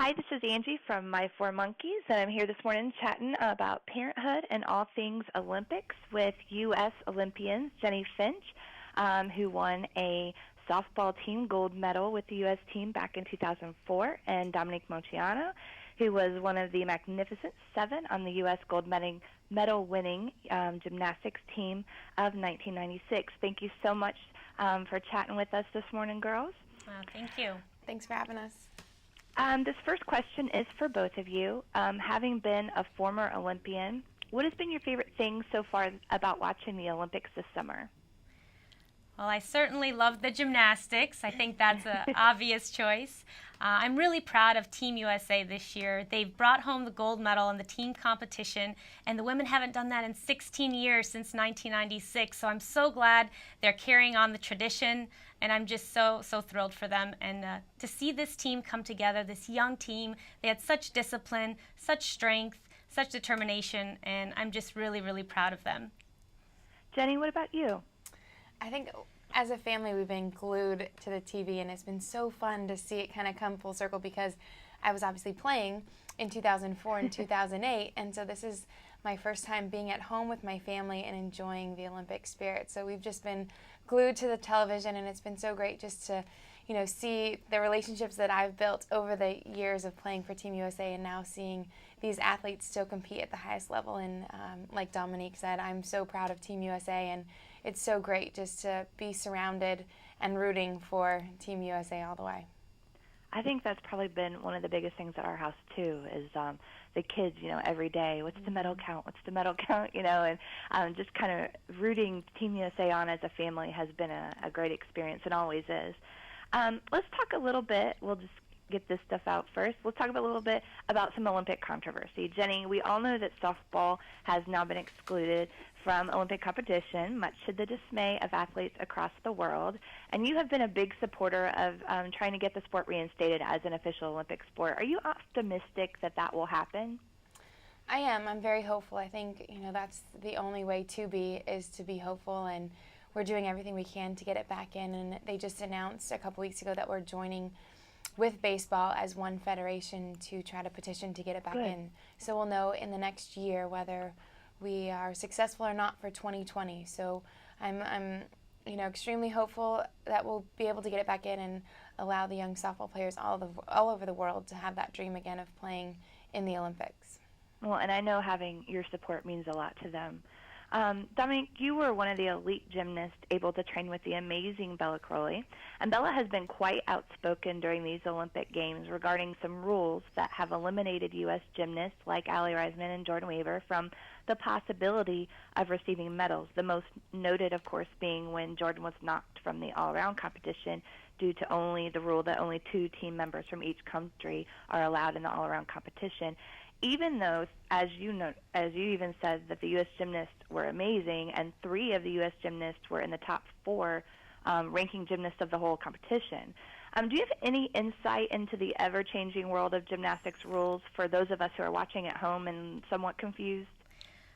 Hi, this is Angie from My Four Monkeys, and I'm here this morning chatting about parenthood and all things Olympics with U.S. Olympians Jennie Finch, who won a softball team gold medal with the U.S. team back in 2004, and Dominique Moceanu, who was one of the Magnificent Seven on the U.S. gold medal-winning gymnastics team of 1996. Thank you so much for chatting with us this morning, girls. Thank you. Thanks for having us. This first question is for both of you. Having been a former Olympian, what has been your favorite thing so far about watching the Olympics this summer? Well, I certainly love the gymnastics. I think that's an obvious choice. I'm really proud of Team USA this year. They've brought home the gold medal in the team competition, and the women haven't done that in 16 years since 1996. So I'm so glad they're carrying on the tradition, and I'm just so thrilled for them. And to see this team come together, this young team, they had such discipline, such strength, such determination, and I'm just really, really proud of them. Jennie, what about you? I think as a family we've been glued to the TV, and it's been so fun to see it kind of come full circle because I was obviously playing in 2004 and 2008, and so this is my first time being at home with my family and enjoying the Olympic spirit. So we've just been glued to the television, and it's been so great just to, see the relationships that I've built over the years of playing for Team USA and now seeing these athletes still compete at the highest level. And like Dominique said, I'm so proud of Team USA, and it's so great just to be surrounded and rooting for Team USA all the way. I think that's probably been one of the biggest things at our house, too, is the kids, every day, what's the medal count, and just kind of rooting Team USA on as a family has been a great experience and always is. Let's talk a little bit, we'll just get this stuff out first. Let's talk a little bit about some Olympic controversy. Jennie, we all know that softball has now been excluded from Olympic competition, much to the dismay of athletes across the world. And you have been a big supporter of trying to get the sport reinstated as an official Olympic sport. Are you optimistic that that will happen? I am. I'm very hopeful. I think, that's the only way to be, is to be hopeful, and we're doing everything we can to get it back in. And they just announced a couple weeks ago that we're joining with baseball as one federation to try to petition to get it back in. So we'll know in the next year whether we are successful or not for 2020. So I'm extremely hopeful that we'll be able to get it back in and allow the young softball players all over the world to have that dream again of playing in the Olympics. Well, and I know having your support means a lot to them. Dominique, you were one of the elite gymnasts able to train with the amazing Bella Crowley, and Bella has been quite outspoken during these Olympic Games regarding some rules that have eliminated U.S. gymnasts like Allie Reisman and Jordan Weaver from the possibility of receiving medals, the most noted, of course, being when Jordan was knocked from the all-around competition due to only the rule that only 2 team members from each country are allowed in the all-around competition. Even though, as you even said, that the U.S. gymnasts were amazing, and 3 of the U.S. gymnasts were in the top 4 ranking gymnasts of the whole competition. Do you have any insight into the ever-changing world of gymnastics rules for those of us who are watching at home and somewhat confused?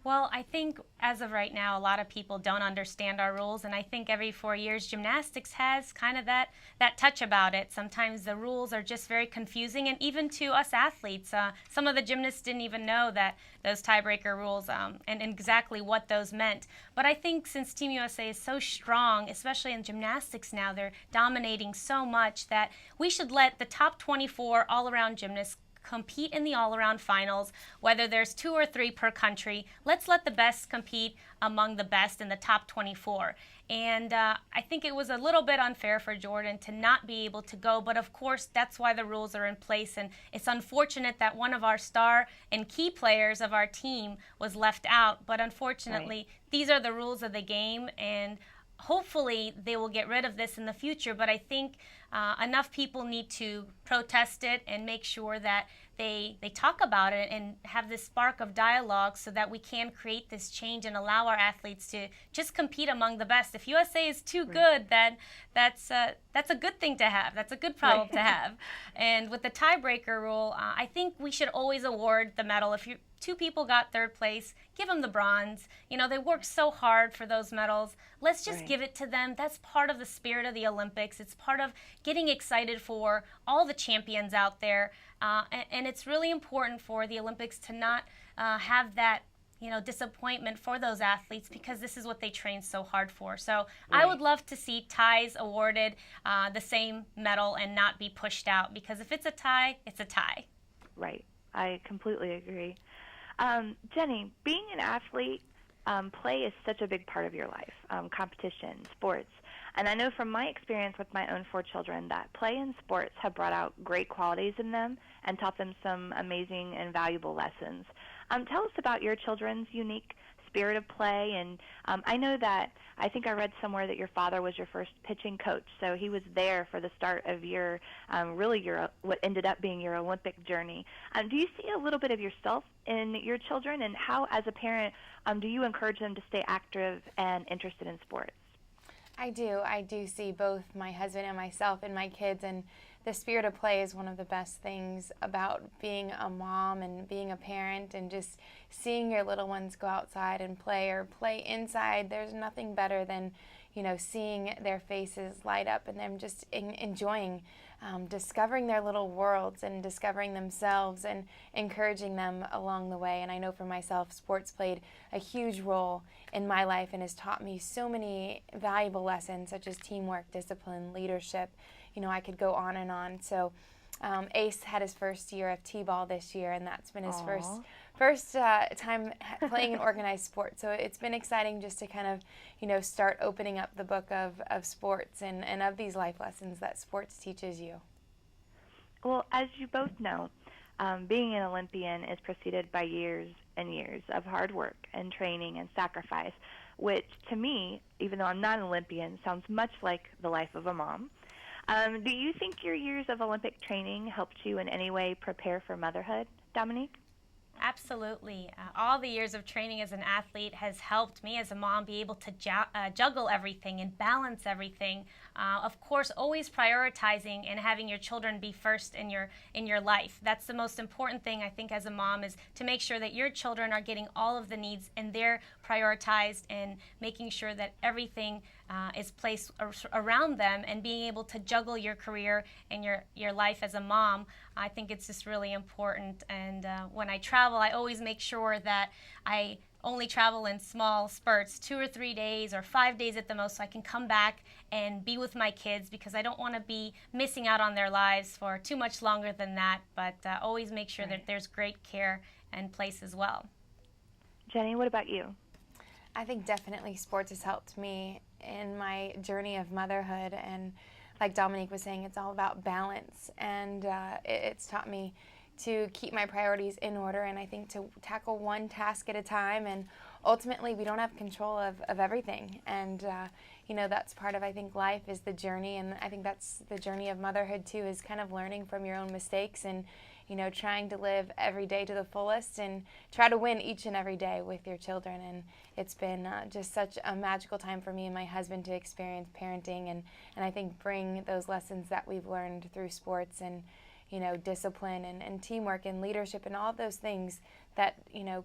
Well, I think as of right now, a lot of people don't understand our rules, and I think every 4 years, gymnastics has kind of that touch about it. Sometimes the rules are just very confusing, and even to us athletes, some of the gymnasts didn't even know that those tiebreaker rules and exactly what those meant. But I think since Team USA is so strong, especially in gymnastics now, they're dominating so much that we should let the top 24 all-around gymnasts compete in the all-around finals, whether there's 2 or 3 per country. Let's let the best compete among the best in the top 24. And I think it was a little bit unfair for Jordan to not be able to go, but of course that's why the rules are in place, and it's unfortunate that one of our star and key players of our team was left out, but unfortunately these are the rules of the game, and hopefully they will get rid of this in the future, but I think enough people need to protest it and make sure that they talk about it and have this spark of dialogue so that we can create this change and allow our athletes to just compete among the best. If USA is too good, then that's a good thing to have. That's a good problem to have. And with the tiebreaker rule, I think we should always award the medal. If 2 people got 3rd place, give them the bronze. They worked so hard for those medals. Let's just give it to them. That's part of the spirit of the Olympics. It's part of getting excited for all the champions out there. And it's really important for the Olympics to not have that disappointment for those athletes, because this is what they train so hard for. So right. I would love to see ties awarded the same medal and not be pushed out, because if it's a tie, it's a tie. Right. I completely agree. Jennie, being an athlete, play is such a big part of your life, competition, sports. And I know from my experience with my own 4 children that play and sports have brought out great qualities in them and taught them some amazing and valuable lessons. Tell us about your children's unique spirit of play. And I know that I think I read somewhere that your father was your first pitching coach, so he was there for the start of your what ended up being your Olympic journey. Do you see a little bit of yourself in your children, and how, as a parent, do you encourage them to stay active and interested in sports? I do. I do see both my husband and myself in my kids, and the spirit of play is one of the best things about being a mom and being a parent, and just seeing your little ones go outside and play or play inside. There's nothing better than, seeing their faces light up and them just enjoying, discovering their little worlds and discovering themselves and encouraging them along the way. And I know for myself, sports played a huge role in my life and has taught me so many valuable lessons, such as teamwork, discipline, leadership. I could go on and on. So Ace had his first year of T-ball this year, and that's been his Aww. first time playing an organized sport. So it's been exciting just to kind of, start opening up the book of sports and of these life lessons that sports teaches you. Well, as you both know, being an Olympian is preceded by years and years of hard work and training and sacrifice, which to me, even though I'm not an Olympian, sounds much like the life of a mom. Do you think your years of Olympic training helped you in any way prepare for motherhood, Dominique? Absolutely. All the years of training as an athlete has helped me as a mom be able to juggle everything and balance everything. Of course, always prioritizing and having your children be first in your life. That's the most important thing, I think, as a mom, is to make sure that your children are getting all of the needs and they're prioritized, and making sure that everything is placed around them, and being able to juggle your career and your life as a mom. I think it's just really important. And when I travel, I always make sure that I only travel in small spurts, 2 or 3 days or 5 days at the most, so I can come back and be with my kids, because I don't want to be missing out on their lives for too much longer than that. But always make sure that there's great care and place as well. Jennie, what about you? I think definitely sports has helped me in my journey of motherhood, and like Dominique was saying, it's all about balance, and it's taught me to keep my priorities in order, and I think to tackle one task at a time. And ultimately, we don't have control of everything, and that's part of, I think, life is the journey, and I think that's the journey of motherhood too, is kind of learning from your own mistakes and trying to live every day to the fullest and try to win each and every day with your children. And it's been just such a magical time for me and my husband to experience parenting, and I think bring those lessons that we've learned through sports and discipline and teamwork and leadership and all those things that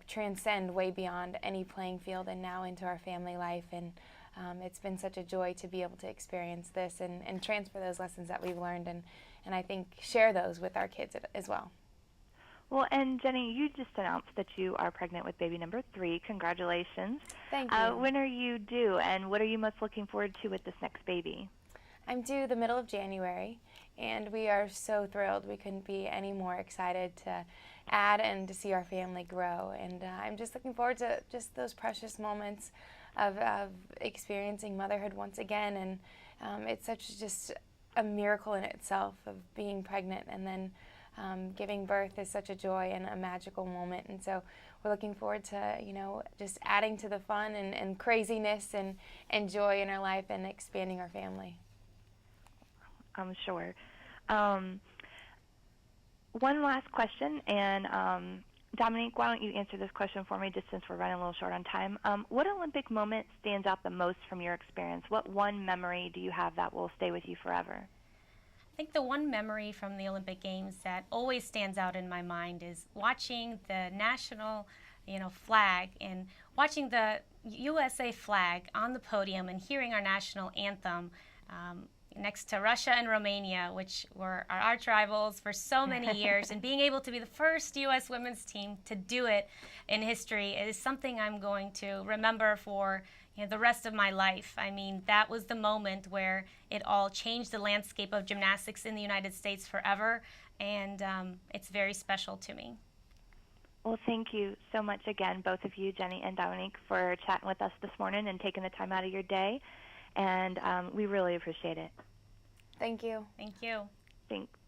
transcend way beyond any playing field and now into our family life. And it's been such a joy to be able to experience this and transfer those lessons that we've learned, and I think share those with our kids as well. Well, and Jennie, you just announced that you are pregnant with baby number 3. Congratulations. Thank you. When are you due, and what are you most looking forward to with this next baby? I'm due the middle of January, and we are so thrilled. We couldn't be any more excited to add and to see our family grow. And I'm just looking forward to just those precious moments of experiencing motherhood once again. And it's such just a miracle in itself of being pregnant, and then giving birth is such a joy and a magical moment. And so we're looking forward to just adding to the fun and craziness and joy in our life and expanding our family. I'm sure. One last question, and Dominique, why don't you answer this question for me, just since we're running a little short on time. What Olympic moment stands out the most from your experience? What one memory do you have that will stay with you forever? I think the one memory from the Olympic Games that always stands out in my mind is watching the national, flag, and watching the USA flag on the podium and hearing our national anthem. next to Russia and Romania, which were our arch rivals for so many years, and being able to be the first U.S. women's team to do it in history is something I'm going to remember for the rest of my life. I mean, that was the moment where it all changed the landscape of gymnastics in the United States forever, and it's very special to me. Well, thank you so much again, both of you, Jennie and Dominique, for chatting with us this morning and taking the time out of your day, and we really appreciate it. Thank you. Thank you. Thanks.